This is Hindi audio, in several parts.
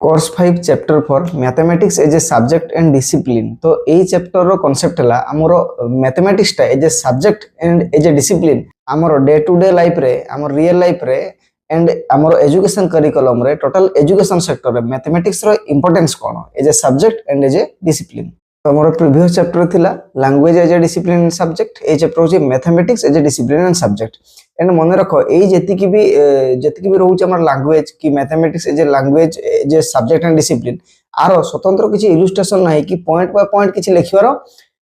Course 5 chapter for mathematics as a subject and discipline. तो यही चैप्टर रो कांसेप्ट है आमर मैथमेटिक्स टा as a subject and as a discipline आमर डे टू डे लाइफ रे आमर रियल लाइफ रे एंड आमर एजुकेशन करिकुलम रे टोटल एजुकेशन सेक्टर रे मैथमेटिक्स रो इंपोर्टेंस कोन as a subject and as a discipline. तो आमर प्रीवियस चैप्टर थिला language as a discipline and subject, ए चैप्टर होची mathematics as a discipline and subject. And मन रख ये जेतिकी भी रोचे हमर लैंग्वेज कि mathematics as a language as a subject and discipline आरो स्वतंत्र किछि इलस्ट्रेशन नाही कि पॉइंट बाय पॉइंट किछि लिखिवार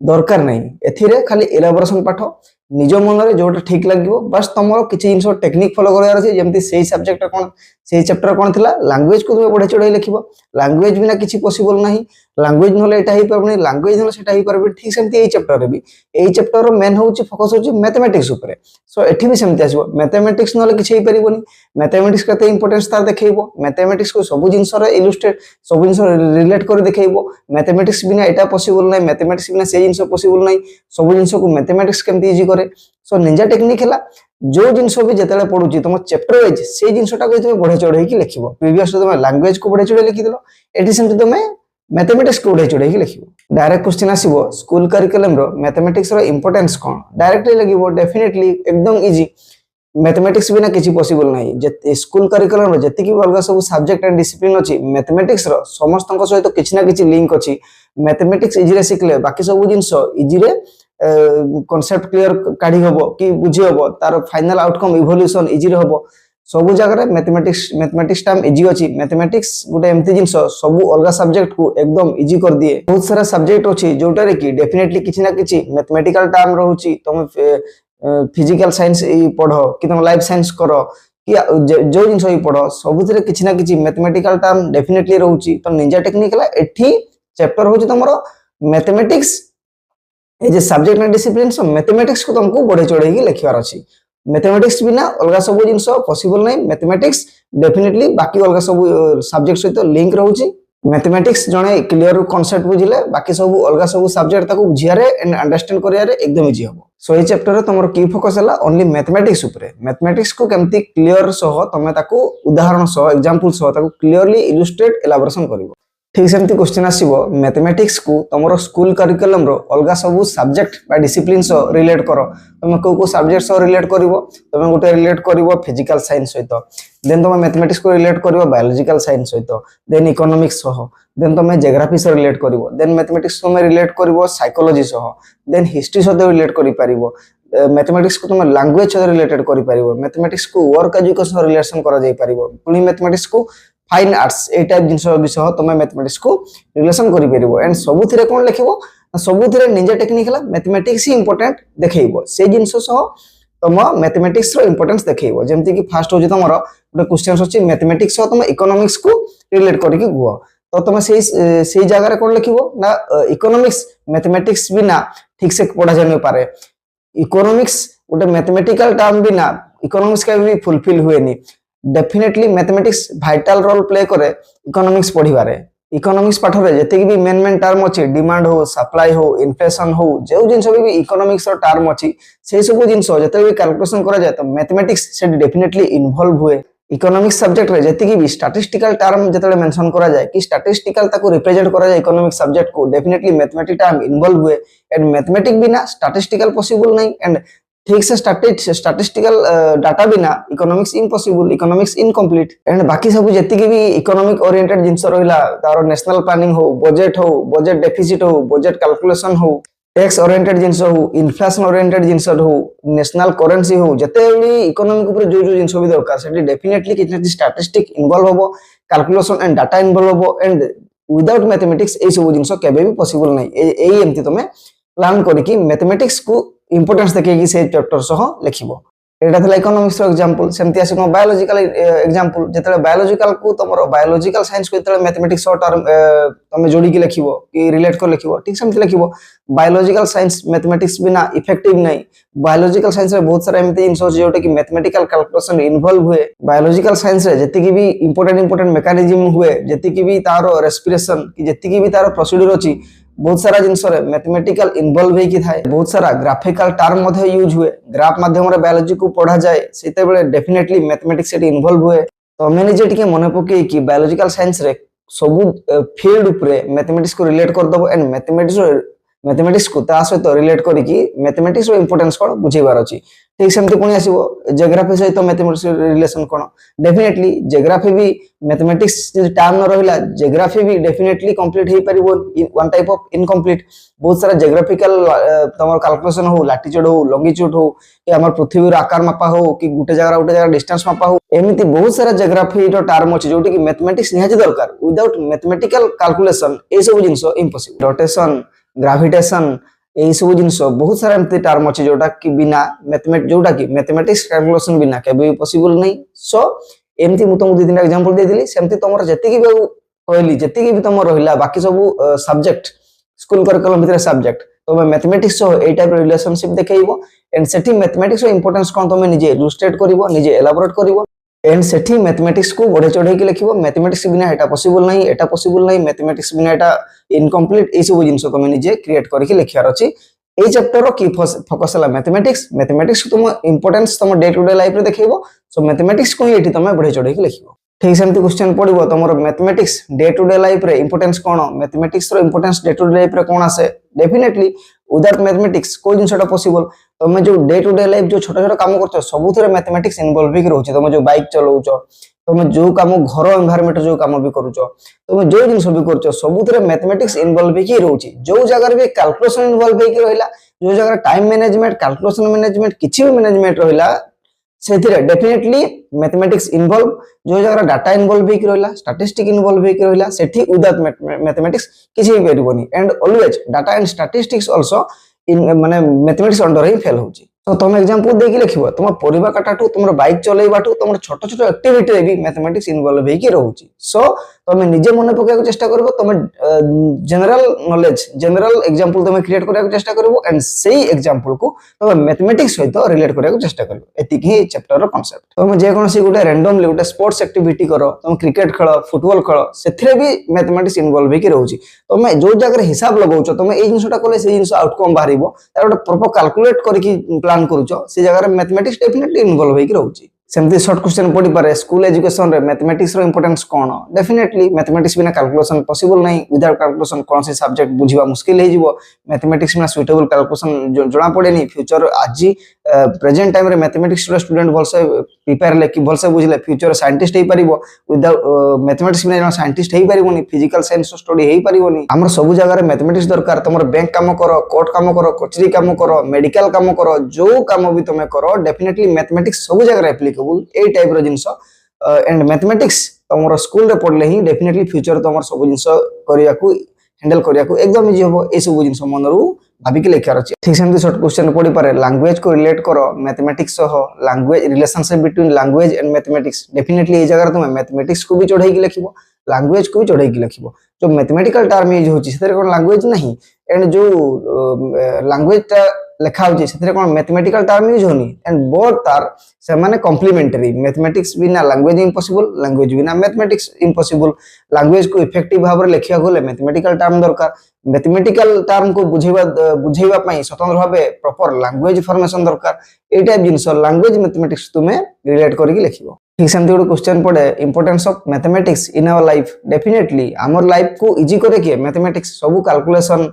दरकार नाही। एथिरे खाली एलाबोरेशन पाठ निज मन रे जोटा ठीक लागिवो बस तमरो किछि जिंस टेक्निक फॉलो करबार अछि जेमति सेही सब्जेक्ट कोन सेही चैप्टर कोन थिला लैंग्वेज को तुमे बढ़े चढ़ाई लिखिबो। लैंग्वेज बिना किछि पॉसिबल नाही, लैंग्वेज नले एटा ही परबनी, लैंग्वेज नले सेटा ही परबे। ठीक सेमति एही चैप्टर रे भी एही चैप्टर रो मेन होउची फोकस होउची मैथमेटिक्स ऊपर। सो एठी भी सेमति आसीबो मैथमेटिक्स नले किछि ही परिबोनी। मैथमेटिक्स कते इंपोर्टेंस तार देखैबो, मैथमेटिक्स को सब जिंस रे इलस्ट्रेट सब जिंस रिलेट कर देखैबो। मैथमेटिक्स बिना एटा पॉसिबल नाही, मैथमेटिक्स बिना से जिंस पॉसिबल नाही। सब जिंस को मैथमेटिक्स केमति इजी करे। सो निंजा टेक्निक हैला जो जिंस भी जेतेले पढुची तुम चैप्टर वाइज से जिंसटा को तुम बढ़े चढ़े की लिखिबो। प्रीवियस तुम लैंग्वेज को बढ़े चढ़े लिखि देलो, एठी सेमति तुम मैथमेटिक्स को बढ़े चढ़े की लिखिबो। डायरेक्ट क्वेश्चन आसीबो स्कूल करिकुलम रो मैथमेटिक्स रो इंपोर्टेंस कोन डायरेक्टली लगिबो। डेफिनेटली एकदम इजी, मैथमेटिक्स बिना किछि पॉसिबल नाही। जे स्कूल करिकुलम रो जति कि अलगा सब सब्जेक्ट एंड डिसिप्लिन अछि मैथमेटिक्स रो समस्तन सहित किछि ना किछि लिंक अछि। मैथमेटिक्स इजी रे सिखले बाकी सब जिंस इजी रे कॉन्सेप्ट क्लियर काढी हबो कि बुझी हबो, तार फाइनल आउटकम इवोल्यूशन इजी रे हबो। सब जगह मैथमेटिक्स टाइम इजी अछि। मैथमेटिक्स गोटे एमती जिंस सब अलग सब्जेक्ट को एकदम इजी कर दिए। बहुत सारा सब्जेक्ट अछि जोटा रे कि डेफिनेटली किछि ना किछि मैथमेटिकल टर्म रहउछि। तुम फिजिकल साइंस पढ़ो कि तुम लाइफ साइंस करो कि जो जिंस ही पढ़ो सबुथिरे किछि ना किछि मैथमेटिकल टर्म डेफिनेटली रहउछि। तो निंजा टेक्निक ला एठी चैप्टर होछि तमरो मैथमेटिक्स ए जे subject and discipline. So mathematics को तुमको बढ़े चढ़े की लिखिवार अछि। मैथमेटिक्स बिना अलग सब जिंस पॉसिबल नहीं। मैथमेटिक्स डेफिनेटली बाकी अलग सब सब्जेक्ट सहित लिंक रहउछि। मैथमेटिक्स जणे क्लियर कांसेप्ट बुझिले बाकी सब अलग सब सब्जेक्ट ताको बुझियारे एंड अंडरस्टैंड करियारे एकदम इजी हबो। सो ए चैप्टर रे तमरो की फोकस हला ओनली मैथमेटिक्स ऊपर। मैथमेटिक्स को केमती क्लियर सह तमे ताको उदाहरण सह एग्जांपल सह ताको क्लियरली इलस्ट्रेट एलाबोरेशन करिवो। ठीक सेमती क्वेश्चन आसीबो मैथमेटिक्स को तमरो स्कूल करिकुलम रो अलगा सब सब्जेक्ट बा डिसिप्लिन सो रिलेट करो। तमे को सब्जेक्ट सो रिलेट करिवो, तमे गोटे रिलेट करिवो फिजिकल साइंस सहित, देन तमे मैथमेटिक्स को रिलेट करिवो बायोलॉजिकल साइंस सहित, देन इकोनॉमिक्स सह, देन तमे ज्योग्राफी सो रिलेट करिवो, देन मैथमेटिक्स को तमे रिलेट करिवो साइकोलॉजी सह, देन हिस्ट्री सहित रिलेट करि पारिवो। मैथमेटिक्स को तुम लैंग्वेज सहित रिलेटेड करि पारिवो। मैथमेटिक्स को वर्क एजुकेशन रिलेशन करा जाय पारिवो। पुनी मैथमेटिक्स को फाइन आर्ट्स ए टाइप जिंस विषय तुम मैथमेटिक्स को रिलेशन करि परिबो। एंड सबुथिरे कोन लिखिबो सबुथिरे निंजा टेक्निक हला मैथमेटिक्स ही इंपोर्टेंट देखैबो। से जिंस सह तुम मैथमेटिक्स रो इंपोर्टेंस देखैबो। जेमति कि फर्स्ट होजे तमरो गोटे क्वेश्चन होछि मैथमेटिक्स सह तुम इकोनॉमिक्स को रिलेट करि कि गुओ। तो तुम सेही जगह रे कोन लिखिबो ना इकोनॉमिक्स मैथमेटिक्स बिना ठीक से पढ़ा जाय न पारे। इकोनॉमिक्स गोटे मैथमेटिकल टर्म बिना इकोनॉमिक्स का भी फुलफिल हुएनी। Definitely mathematics vital role play करे इकोनॉमिक्स पढ़िबारे। इकोनॉमिक्स पाठ रे जते भी मेन टर्म अछि डिमांड हो, सप्लाई हो, इन्फ्लेशन हो, जो जिंस भी इकोनॉमिक्स रो टर्म अछि से सब जिंस जते भी कैलकुलेशन करा जाय तो मैथमेटिक्स से डेफिनेटली इन्वॉल्व हुए। इकोनॉमिक्स सब्जेक्ट रे जते भी स्टैटिस्टिकल टर्म जते मेंशन करा जाय कि स्टैटिस्टिकल ताको रिप्रेजेंट करा जाय इकोनॉमिक्स सब्जेक्ट को डेफिनेटली मैथमेटिक्स टर्म इन्वॉल्व हुए। एंड मैथमेटिक्स बिना स्टैटिस्टिकल पॉसिबल नहीं। एंड ठीक से स्टैटिस्टिकल डाटा बिना economics impossible, economics incomplete. And बाकी सब जति भी इकोनॉमिक ओरिएंटेड जिंस रहिला तार नेशनल प्लानिंग हो, बजट डेफिसिट हो, बजट कैलकुलेशन हो, टैक्स ओरिएंटेड जिंस हो, इन्फ्लेशन ओरिएंटेड जिंस हो, नेशनल करेंसी हो, जते भी इकोनॉमिक ऊपर जो जिंस भी दरकार सेठी डेफिनेटली किछ स्टैटिस्टिक इन्वॉल्व होबो, कैलकुलेशन एंड डाटा इन्वॉल्व होबो। एंड विदाउट मैथमेटिक्स ए सब जिंस केबे भी पॉसिबल नहीं। एई एमती तमे प्लान करी कि मैथमेटिक्स को इंपोर्टेंस देखि से चैप्टर सह लिखिबो। एटा थला इकोनॉमिक्स रो एग्जांपल। सेमति आसी बायोलॉजिकल एग्जांपल जेतले बायोलॉजिकल को तमरो बायोलॉजिकल साइंस को जेतले मैथमेटिक्स सह टर्म तमे जोड़ी के लिखिबो कि रिलेट कर लिखिबो। ठीक सेमति लिखिबो बायोलॉजिकल साइंस मैथमेटिक्स बिना इफेक्टिव नहीं। बायोलॉजिकल साइंस रे बहुत सारा एमति जिंस जोटा कि मैथमेटिकल कैलकुलेशन इन्वॉल्व हुए। बायोलॉजिकल साइंस रे जति भी इंपोर्टेंट मैकेनिज्म हुए, जति भी तारो रेस्पिरेशन कि जति भी तारो प्रोसीड्यूर अछि बहुत सारा जिंस रे मैथमेटिकल इन्वॉल्व हे कि थाए। बहुत सारा ग्राफिकल टर्म मध्ये यूज हुए। ग्राफ माध्यम रे बायोलॉजी को पढ़ा जाए सेते बेले डेफिनेटली मैथमेटिक्स सेठी इन्वॉल्व हुए। तो मैंने जे टिके मने पके कि बायोलॉजिकल साइंस रे ସବୁ ଫିଲ୍ଡ ଉପରେ मैथमेटिक्स को रिलेट कर दबो एंड मैथमेटिक्स को ता सहित रिलेट करिकी मैथमेटिक्स रो इंपोर्टेंस कोन बुझेबार अछि। ठीक सेमति कोन आसीबो जियोग्राफी सहित मैथमेटिक्स रिलेशन कोन, डेफिनेटली जियोग्राफी भी मैथमेटिक्स जे टर्म न रहिला जियोग्राफी भी डेफिनेटली कंप्लीट हे परिबो वन टाइप ऑफ इनकम्प्लीट। बहुत सारा जियोग्राफिकल तमर कैलकुलेशन हो, लैटिट्यूड हो, लॉन्गिट्यूड हो, कि हमर पृथ्वी रो आकार मापा हो, कि गुटे जगह डिस्टेंस मापा हो, एमिति बहुत सारा जियोग्राफी रो टर्म अछि जोटी कि मैथमेटिक्स निहाती दरकार। विदाउट मैथमेटिकल कैलकुलेशन ए सब जिंस इम्पॉसिबल। रोटेशन, ग्रेविटेशन यही सब जिनस बहुत सारा एमती टर्म अच्छे जोटा कि बिना मैथमेटिक्स कैलकुलेशन बिना केबे पॉसिबल नहीं। सो एमती मु तुमको 2-3 एग्जांपल दे दिली। सेमती तमर जति भी कहली जति भी तमर रहिला बाकी सब सब्जेक्ट स्कूल करिकुलम भितर सब्जेक्ट तो मैथमेटिक्स ए टाइप रिलेशनशिप देखैबो एंड सेठी मैथमेटिक्स रो इंपोर्टेंस कोन तमे निजे इलस्ट्रेट करिवो, निजे एलाबोरेट करिवो एंड सेठी मैथमेटिक्स को बढ़े चढ़े के लिखिबो। मैथमेटिक्स बिना एटा पॉसिबल नहीं, एटा पॉसिबल नहीं, मैथमेटिक्स बिना एटा इनकम्प्लीट, ए सब जिंस तमे निजे क्रिएट करके लिखियार अछि। ए चैप्टर रो की फोकस हला मैथमेटिक्स को तुम इंपोर्टेंस तुम डे टू डे लाइफ रे देखैबो। सो मैथमेटिक्स को एठी तमे बढ़े चढ़े के लिखिबो। ठीक सेमती क्वेश्चन पड़िबो तमरो mathematics day to day life रे इंपोर्टेंस कोन, मैथमेटिक्स रो importance day to day life रे कोन आसे। डेफिनेटली विदाउट मैथमेटिक्स कोई जिंसटा पॉसिबल। तुम जो डे टू डे लाइफ जो छोटा छोटा काम करछो सबुथिरे मैथमेटिक्स इन्वॉल्व ही रहउछ। तुम जो बाइक चलाउछो, तुम जो काम घर एनवायरनमेंट जो काम भी करूछो, तुम जो जिंस भी करछो सबुथिरे मैथमेटिक्स इन्वॉल्व ही रहउछ। जो जगह भी कैलकुलेशन इन्वॉल्व ही रहिला, जो जगह टाइम मैनेजमेंट, कैलकुलेशन मैनेजमेंट किछि भी मैनेजमेंट रहिला सेथिरे डेफिनेटली मैथमेटिक्स इन्वॉल्व। जो जगह डाटा इन्वॉल्व ही रहिला, स्टैटिस्टिक इन्वॉल्व ही रहिला सेठी विदाउट मैथमेटिक्स किछि भी परिबोनी। And always data and statistics also in माने मैथमेटिक्स अंडर ही फेल होची। तो तुम एग्जांपल देखि लिखिबो तुम परिबा काटाटू तुम बाइक चलेबाटू तुम छोट छोट एक्टिविटी रे भी मैथमेटिक्स इन्वॉल्व ही की रहउची। सो तुम निजे मन पकेया चेष्टा करबो, तुम जनरल नॉलेज जनरल एग्जांपल तुम क्रिएट करया चेष्टा करबो एंड सेही एग्जांपल को तुम मैथमेटिक्स सहित रिलेट करया चेष्टा करबो। एतिक ही चैप्टर रो कांसेप्ट। तुम जे कोनसी गुटे रैंडमली गुटे स्पोर्ट्स एक्टिविटी करो, तुम क्रिकेट खेल, फुटबॉल खेल, सेथिरे भी मैथमेटिक्स इन्वॉल्व ही की रहउची। तुम जो जगह हिसाब लगाउछो तुम ए जिंसटा कोले से जिंस आउटकम बाहरिबो तार गुटे प्रॉपर कैलकुलेट करके प्लान करूछो से जगह रे मैथमेटिक्स डेफिनेटली इन्वॉल्व ही की रहउची। सेमती शॉर्ट क्वेश्चन पड़ी पारे स्कूल एजुकेशन रे मैथमेटिक्स रो इंपोर्टेंस कोन। डेफिनेटली मैथमेटिक्स बिना कैलकुलेशन पॉसिबल नहीं। विदाउट कैलकुलेशन कौन से सब्जेक्ट बुझिबा मुश्किल हे जिवो। मैथमेटिक्स बिना सुइटेबल कैलकुलेशन जणा पड़े नहीं। फ्यूचर आज प्रेजेंट टाइम रे मैथमेटिक्स रो स्टूडेंट भलसे प्रिपेयर ले कि भलसे बुझले फ्यूचर साइंटिस्ट हे परिबो। विदाउट मैथमेटिक्स बिना साइंटिस्ट हे परिबोनी, फिजिकल साइंस स्टडी हे परिबोनी। हमर सब जगह रे मैथमेटिक्स दरकार। तमर बैंक काम करो, कोर्ट काम करो, कचेरी काम करो, मेडिकल काम करो, जो काम भी तुम करो डेफिनेटली मैथमेटिक्स सब जगह एप्लीकेबल ए टाइप रो जिंस। एंड मैथमेटिक्स तमरो स्कूल रे पढ़ले ही डेफिनेटली फ्यूचर तमर सब जिंस करिया को हैंडल करिया को एकदम इजी होबो। ए सब जिंस मनरु भाबी के लेखा अछि। ठीक सेमती शॉर्ट क्वेश्चन पड़ी पारे लैंग्वेज को रिलेट करो मैथमेटिक्स सह language relationship between language and mathematics. Definitely ए जगह तुम मैथमेटिक्स को भी चढ़ाई के लिखिबो, लैंग्वेज को भी चढ़ाई के लिखिबो। जो मैथमेटिकल टर्म यूज होची सेतरे कोन लैंग्वेज नहीं एंड जो लैंग्वेज ता लेखा होची सेतरे कोन मैथमेटिकल टर्म यूज होनी एंड बोथ आर से माने कॉम्प्लीमेंटरी। मैथमेटिक्स बिना लैंग्वेज इम्पॉसिबल, लैंग्वेज बिना मैथमेटिक्स इम्पॉसिबल। लैंग्वेज को इफेक्टिव भाव रे लेखिया गोले मैथमेटिकल टर्म दरकार। मैथमेटिकल टर्म को बुझेबा पई स्वतंत्र भाबे प्रॉपर लैंग्वेज फॉर्मेशन दरकार। ए टाइप जिंस लैंग्वेज मैथमेटिक्स तुमे रिलेट करके लिखिबो। ठीक सेमती गोटे क्वेश्चन पड़े importance of mathematics in our life. Definitely आमर लाइफ को इजी करे किए मैथमेटिक्स। सबू कैलकुलेशन,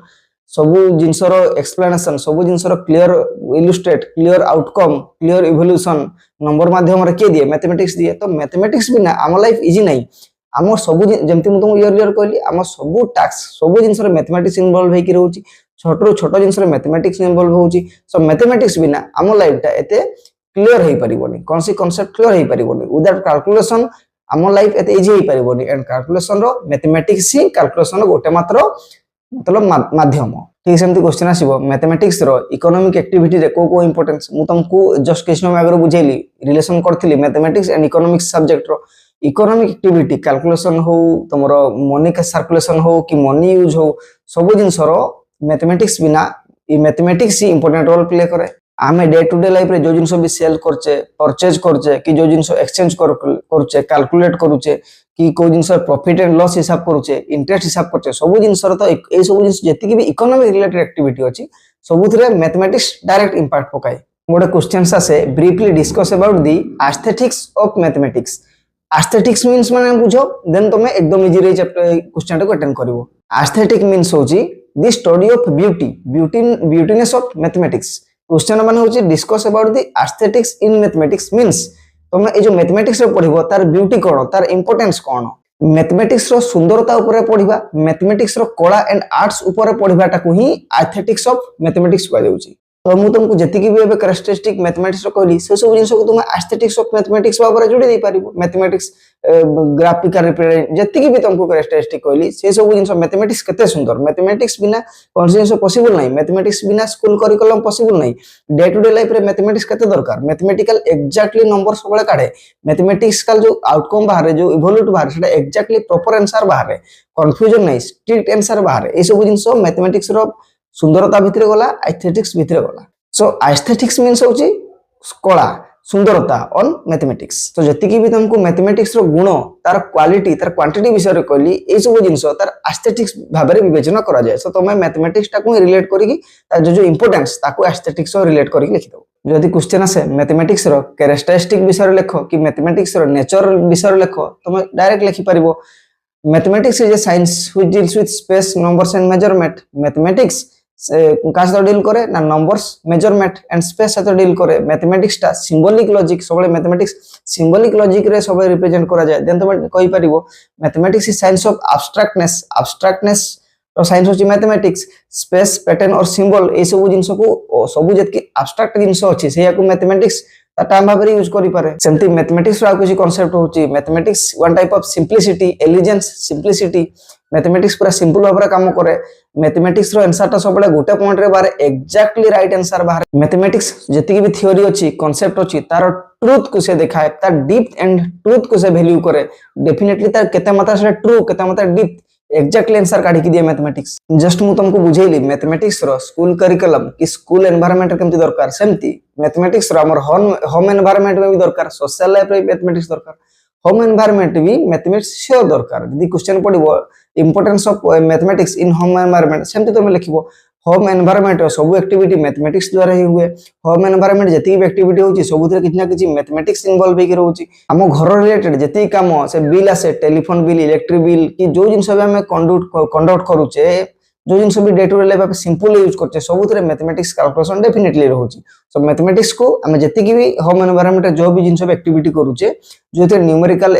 सबू जिनसर एक्सप्लेनेशन, सबू जिनसर clear illustrate, clear outcome, clear evolution number माध्यम रे के दिए मैथमेटिक्स दिए। तो मैथमेटिक्स बिना आम लाइफ इजी नहीं। आम सबू जेमती मु तुमको इयरलियर कहली आम सबू टास्क सबू जिनसर मैथमेटिक्स इन्वॉल्व हेकी रहउची। छोटो छोटो जिनसर मैथमेटिक्स इन्वॉल्व होउची। सो मैथमेटिक्स बिना आम लाइफ टा एते क्लियर हे परिबोनी, कौन सी कांसेप्ट क्लियर हे परिबोनी। विदाउट कैलकुलेशन आम लाइफ एते इजी हे परिबोनी। एंड कैलकुलेशन रो मैथमेटिक्स ही कैलकुलेशन रो गोटे मात्र मतलब माध्यम। ठीक सेमती क्वेश्चन आसीबो मैथमेटिक्स रो इकोनॉमिक एक्टिविटी रे को इंपोर्टेंस। मु तुमको जस्ट किछ समय आगर बुझेली रिलेशन करथिली मैथमेटिक्स एंड इकोनॉमिक्स सब्जेक्ट रो। इकोनॉमिक एक्टिविटी कैलकुलेशन हो, तुमरो मनी का सर्कुलेशन हो कि मनी यूज हो, सब जिंस रो मैथमेटिक्स बिना ई मैथमेटिक्स ही इंपोर्टेंट रोल प्ले करे। आमे डे टू डे लाइफ रे जो जिंस भी सेल करचे, परचेज करचे कि जो जिंस एक्सचेंज करचे, कैलकुलेट करूचे कि को जिंस प्रॉफिट एंड लॉस हिसाब करूचे, इंटरेस्ट हिसाब करचे, सब जिंस रो तो ए सब जिंस जति भी इकोनॉमिक रिलेटेड एक्टिविटी अछि सबुथरे मैथमेटिक्स डायरेक्ट इंपैक्ट पकाय। गोटे क्वेश्चंस आसे briefly discuss about the aesthetics of mathematics. Aesthetics means माने बुझो देन तुम एकदम इजी रे चैप्टर क्वेश्चन को अटेंड करिवो। एस्थेटिक मीन्स होची the study of beautiness of mathematics. Question माने होची discuss about the aesthetics in mathematics means तुम ए जो मैथमेटिक्स रे पढिबो तार ब्यूटी कोन तार इंपोर्टेंस कोन मैथमेटिक्स रो सुंदरता ऊपर पढ़िबा मैथमेटिक्स रो कला एंड आर्ट्स ऊपर पढ़िबाटा को ही एस्थेटिक्स ऑफ मैथमेटिक्स कहै जाउची। तो मु तुमको जतिकी भी एबे कैरेक्टरिस्टिक मैथमेटिक्स रो कहली से सब जिंस को तुम एस्थेटिक्स ऑफ मैथमेटिक्स ऊपर जोड़ी दे पारिबो। मैथमेटिक्स ग्राफिकल रिप्रेजेंट जतिकी भी तुमको कैरेक्टरिस्टिक कहली से सब जिंस मैथमेटिक्स केते सुंदर मैथमेटिक्स बिना कोन जिंस पॉसिबल नहीं मैथमेटिक्स बिना स्कूल करिकुलम पॉसिबल नहीं डे टू डे लाइफ रे मैथमेटिक्स केते दरकार मैथमेटिकल एग्जैक्टली नंबर सबले काढे मैथमेटिक्स का जो आउटकम बाहर जो इवोल्यूट बाहर सेटा एग्जैक्टली प्रॉपर आंसर बाहर कंफ्यूजन नहीं स्ट्रिक्ट आंसर बाहर ए सब जिंस मैथमेटिक्स रो सुंदरता भितरे गला एस्थेटिक्स भितरे गला। सो एस्थेटिक्स मीन्स होची कला सुंदरता ऑन मैथमेटिक्स। तो जतिकी भी तुमको मैथमेटिक्स रो गुण तार क्वालिटी तार क्वांटिटी विषय रे कहली ए सब जिंस तार एस्थेटिक्स भाबरे विवेचना करा जाय। सो तुम मैथमेटिक्स टा को रिलेट करिकी तार जो इंपोर्टेंस ताको एस्थेटिक्स रो रिलेट करिकी लिखि दो। जदि क्वेश्चन आसे मैथमेटिक्स रो कैरेक्टरिस्टिक विषय रे लेखो कि मैथमेटिक्स रो नेचर विषय रे लेखो तुम डायरेक्ट लिखि परिबो mathematics is a science which deals with space numbers and measurement. Mathematics का सहित डील करे ना नंबर्स मेजरमेंट एंड स्पेस सहित डील करे। मैथमेटिक्स टा सिंबॉलिक लॉजिक सबले मैथमेटिक्स सिंबॉलिक लॉजिक रे सबले रिप्रेजेंट करा जाय। देन तुम कहि परिबो mathematics is science of abstractness रो साइंस होची मैथमेटिक्स स्पेस पैटर्न और सिंबल ए सब जिंस को सब जति एब्स्ट्रैक्ट जिंस अछि सेया को मैथमेटिक्स ता टाइम भाबरे यूज करि पारे। सेमति मैथमेटिक्स रो कुछ कांसेप्ट होची mathematics one type of simplicity allegiance simplicity mathematics पूरा सिंपल भाबरे काम करे। मैथमेटिक्स रो आंसर ता सबले गोटे पॉइंट रे बारे एग्जैक्टली राइट आंसर बाहर। मैथमेटिक्स जति भी थ्योरी अछि कांसेप्ट अछि तार ट्रुथ को से देखाए तार डीप एंड ट्रुथ को से वैल्यू करे डेफिनेटली तार केते मात्रा से ट्रू केते मात्रा डीप एग्जैक्टली आंसर काढी कि दिए मैथमेटिक्स। जस्ट मु तुमको बुझेली मैथमेटिक्स रो स्कूल करिकुलम कि स्कूल एनवायरनमेंट केमति दरकार सेमति मैथमेटिक्स रो हमर होम एनवायरनमेंट में भी दरकार सोशल लाइफ रे मैथमेटिक्स दरकार होम एनवायरनमेंट भी मैथमेटिक्स श्योर दरकार। यदि क्वेश्चन पडिबो importance of mathematics in home environment सेमति तुम लिखिबो होम एनवायरनमेंट रो सब एक्टिविटी मैथमेटिक्स द्वारा ही हुए। होम एनवायरनमेंट जति भी एक्टिविटी होची सबुतरे किछ ना किछ मैथमेटिक्स इन्वॉल्व हेकि रहउची। हम घर रिलेटेड जति काम से बिल आसे टेलीफोन बिल इलेक्ट्रिक बिल कि जो जिंस भी हम कंडक्ट करूचे जो जिंस भी day to day life simple use करछे सबुतरे मैथमेटिक्स कैलकुलेशन डेफिनेटली रहउची। सो मैथमेटिक्स को हम जति भी होम एनवायरनमेंट जो भी जिंस भी एक्टिविटी करूचे जोथे न्यूमेरिकल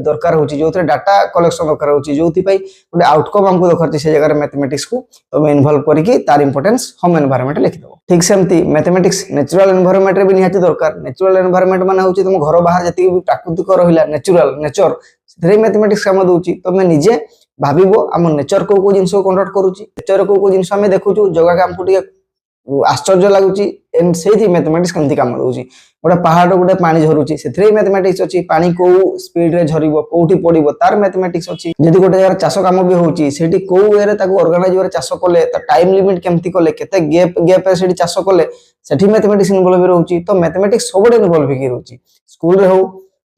दरकार होची जोथे डाटा कलेक्शन दरकार होची जोथि पई गोटे आउटकम हमको दरकार छै से जगह रे मैथमेटिक्स को तो इन्वॉल्व करिकि तार इंपोर्टेंस होम एनवायरनमेंट लिखि दबो। ठीक सेमति मैथमेटिक्स नेचुरल एनवायरनमेंट रे भी निहाती दरकार। नेचुरल एनवायरनमेंट माने होची तुम घर बाहर जति भी प्राकृतिक रहिला नेचर सेरे मैथमेटिक्स काम दोची तो मैं निजे भाबिबो हम नेचर को जिंस को कंडक्ट करूची नेचर को जिंस हम देखुछु जगह के हमको टिके आश्चर्य लागुची एंड सेही मैथमेटिक्स केमति काम दोची। गोटे पहाड़ गोटे पानी झरुची सेथरे मैथमेटिक्स अछि पानी को स्पीड रे झरिबो कोठी पडिबो तार मैथमेटिक्स अछि। जदि गोटे जगह चाष काम भी होची सेठी को वे रे ताको ऑर्गेनाइज रे चाष कोले त टाइम लिमिट केमति कोले केते गैप रे सेठी चाष कोले सेठी मैथमेटिक्स इन्वॉल्व रहउची। तो मैथमेटिक्स सबडे इन्वॉल्व हेकि रहउची स्कूल रे हो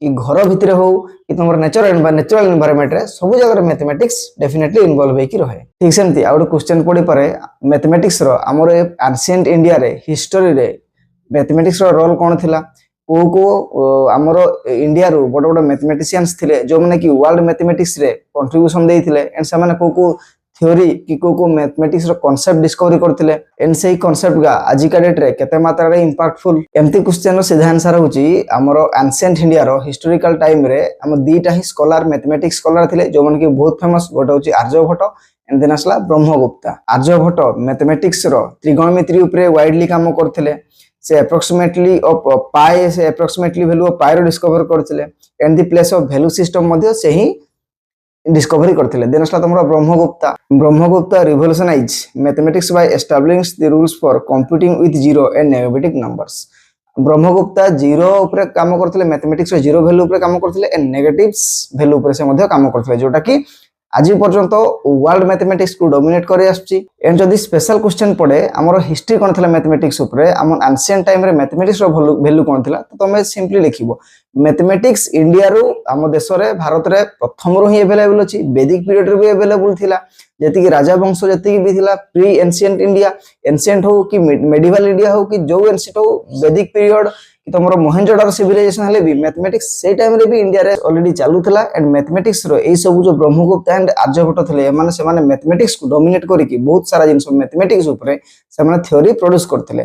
कि घर भितरे हो कि तुम नेचुरल एनवायरनमेंट रे सब जगह मैथमेटिक्स डेफिनेटली इन्वॉल्व हेकि रहे। ठीक सेमति आ क्वेश्चन पड़ी पारे मैथमेटिक्स रो हमर एंशिएंट इंडिया रे हिस्टरी रे मैथमेटिक्स रो रोल कोन थिला को हमर इंडिया रो बड़ बड़ मैथमेटिशियंस थिले जो माने कि वर्ल्ड मैथमेटिक्स रे कंट्रीब्यूशन देइथिले एंड से माने को थ्योरी कि को मैथमेटिक्स रो कांसेप्ट डिस्कवरी करथिले एंड सेही कांसेप्ट गा आज का डेट रे केते मात्रा रे इंपैक्टफुल एम्ति क्वेश्चन रो सीधा आंसर होची हमर एंशिएंट इंडिया रो हिस्टोरिकल टाइम रे हम दीटा ही स्कॉलर मैथमेटिक्स स्कॉलर थिले जो माने कि बहुत फेमस गोटे होची आर्यभट्ट एंड देन असला ब्रह्मगुप्ता। आर्यभट्ट मैथमेटिक्स रो त्रिकोणमिति ऊपर वाइडली काम करथिले से अप्रोक्सीमेटली ऑफ पाई से अप्रोक्सीमेटली वैल्यू ऑफ पाई रो डिस्कवर करथिले and the place of value system मध्ये से ही डिस्कवरी करथिले। देन असला तमरा Brahmagupta revolutionize mathematics by establishing the rules for computing with zero and negative numbers. Brahmagupta zero ऊपर काम करथिले मैथमेटिक्स रो जीरो वैल्यू ऊपर काम करथिले एंड नेगेटिव्स वैल्यू ऊपर से मध्ये काम करथिले जोटा कि आज पर्यंत वर्ल्ड मैथमेटिक्स को डोमिनेट करे आछी। एंड जदि स्पेशल क्वेश्चन पड़े हमर हिस्ट्री कोन थिला मैथमेटिक्स ऊपर हम एंशिएंट टाइम रे मैथमेटिक्स रो वैल्यू कोन थिला तो तमे सिंपली लिखिबो मैथमेटिक्स इंडिया रो हम देश रे भारत रे प्रथम रो ही अवेलेबल अछि वैदिक पीरियड रे भी अवेलेबल थिला जति कि राजा वंश जति कि भी थिला प्री एंशिएंट इंडिया एंशिएंट हो कि मेडिवल इंडिया हो कि जो एंशिएंट हो वैदिक पीरियड कि तुम मोहेंजोदारो सिविलाइजेशन हेले भी मैथमेटिक्स से टाइम रे भी इंडिया रे ऑलरेडी चालूला एंड मैथमेटिक्स रो ए सब जो ब्रह्मगुप्त एंड आर्यभट्ट थे एमाने से माने मैथमेटिक्स को डोमिनेट करके बहुत सारा जिनस मैथमेटिक्स ऊपर से माने थ्योरी प्रोड्यूस करथिले।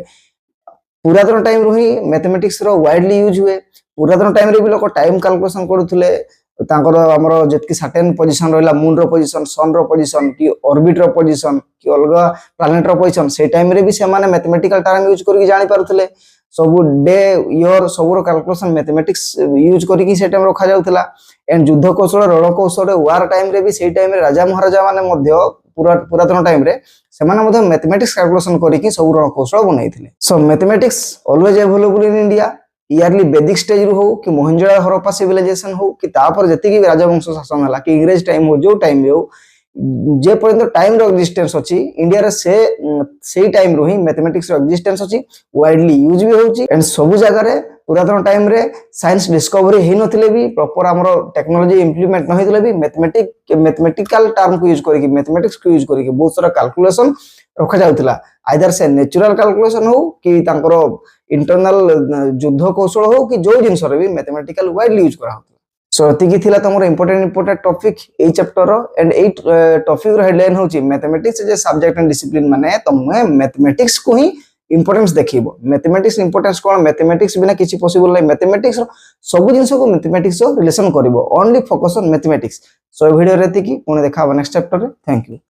पुरातन टाइम रो ही मैथमेटिक्स रो वाइडली यूज हुए। पुरातन टाइम रे भी लोक टाइम कैलकुलेशन करूथिले तांकर हमरो जेतकी सर्टेन पोजीशन रहला मून रो पोजीशन सन रो पोजीशन कि ऑर्बिट रो पोजीशन कि अलगा प्लैनेट रो पोजीशन से टाइम रे भी से माने मैथमेटिकल टर्म यूज करके जानि पारुथिले। सब डे ईयर सब रो कैलकुलेशन मैथमेटिक्स यूज करके से टाइम रखा जाउथला। एंड युद्ध कौशल रण कौशल वार टाइम रे भी से टाइम रे राजा महाराजा माने मध्य पुरातन टाइम रे से माने मध्य मैथमेटिक्स कैलकुलेशन करके सब रण कौशल बनैथिले। So mathematics always available in India. Early Vedic stage रू हो कि मोहनजोदारो हरप्पा सिविलाइजेशन हो कि तापर जति भी राजवंश शासन हला कि इंग्रेज टाइम हो जो टाइम हो जे पर्यंत टाइम रो एक्जिस्टेंस अछि इंडिया रे से टाइम रो ही मैथमेटिक्स रो एक्जिस्टेंस अछि वाइडली यूज भी होछि। एंड सब जगह रे पुरातन टाइम रे साइंस डिस्कवरी हे नथिले भी प्रॉपर हमरो टेक्नोलॉजी इंप्लीमेंट न होइतले भी मैथमेटिकल टर्म को यूज करके मैथमेटिक्स को यूज करके बहुत सारा कैलकुलेशन रखा जाउतला। आइदर से नेचुरल कैलकुलेशन हो कि तांकर इंटरनल युद्ध कौशल हो कि जो जिनस रे भी मैथमेटिकल वाइडली यूज करा होतला। सो एतिकी थिला तमरो इंपोर्टेंट टॉपिक ए चैप्टर रो एंड ए टॉपिक रो हेडलाइन होची मैथमेटिक्स जे सब्जेक्ट एंड डिसिप्लिन माने तमे मैथमेटिक्स को ही इंपोर्टेंस देखिबो। मैथमेटिक्स इंपोर्टेंस कोन मैथमेटिक्स बिना किछि पॉसिबल नै। मैथमेटिक्स रो सब जिंस को मैथमेटिक्स रो रिलेशन करिवो only focus on mathematics. So video रे एतिकी पुणे देखा नेक्स्ट चैप्टर रे। Thank you.